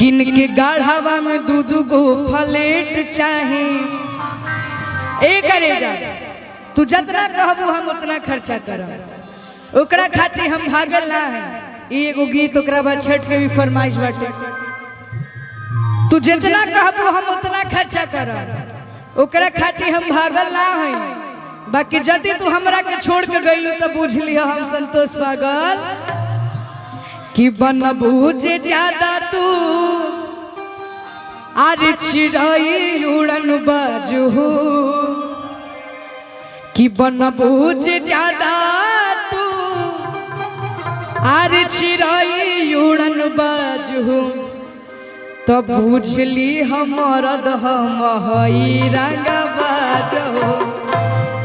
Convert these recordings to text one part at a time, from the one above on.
किन के गाढ़ावा में दूध गो फलेट चाहे ए करे जा तू जितना कहबू हम उतना खर्चा करब ओकरा खातिर हम भागल ना है। एगो गीत ओकरा बाद छठ के भी फरमाइश बाटे तू जितना कहबू हम उतना खर्चा करब ओकरा खातिर हम भागल ना है। बाकी जदि तू हमरा के छोड़ के गइलू तो बुझ लिया हम संतोष पागल कि बनबू जे ज्यादा तू आरे चिड़ै उड़न बाजू कि बनबू जे ज्यादा तू आरे चिड़ै उड़न बाजू तो बुझली हमर हम हई रंग बाजो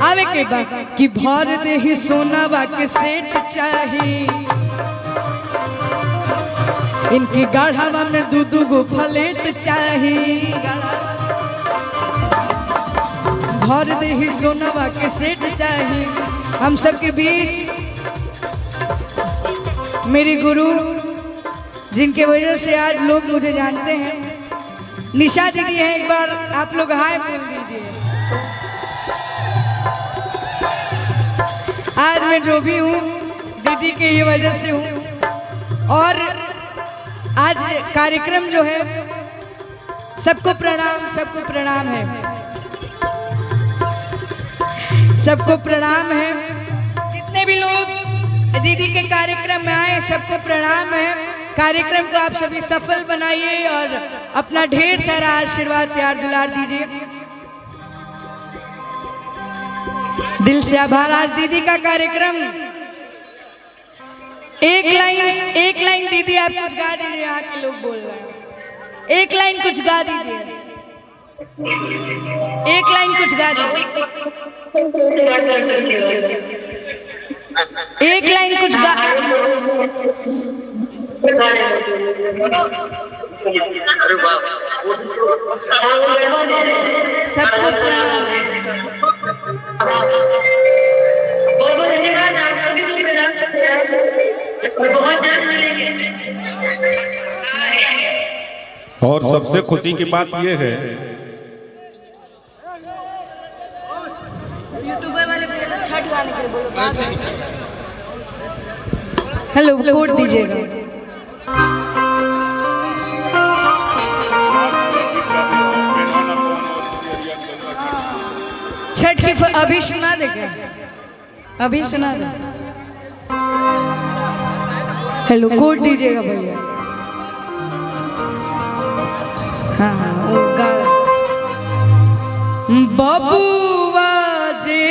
आवे के बाद कि भर देही सोनावा के सेट चाही इनकी गाढ़ावा में दूध गो फलेट चाही भर देही सोनावा के सेट चाही। हम सबके बीच मेरी गुरु जिनके वजह से आज लोग मुझे जानते हैं निशा दीदी हैं। एक बार आप लोग हाय बोल दीजिए। आज मैं जो भी हूँ दीदी के ये वजह से हूँ। और आज कार्यक्रम जो है सबको प्रणाम है सबको प्रणाम है। जितने भी लोग दीदी के कार्यक्रम में आए सबको प्रणाम है। कार्यक्रम को आप सभी सफल बनाइए और अपना ढेर सारा आशीर्वाद प्यार दुलार दीजिए। दिल से आभार। आज दीदी का कार्यक्रम एक लाइन दीदी आप कुछ गा दीजिए। यहाँ के लोग बोल रहे हैं एक लाइन कुछ गा दीजिए। एक लाइन कुछ गा दीजिए। एक लाइन कुछ गा सबको बहुत धन्यवाद। आप सभी को प्रणाम और बहुत जल्द मिलेंगे। और सबसे खुशी की बात यह है यूट्यूबर वाले छठ गाने के लिए बोलो। हेलो कोड दीजिएगा। छठ की अभी सुना दे क्या? अभी सुना दे। हेलो कोड दीजिएगा भैया। हाँ हाँ बबुआ जे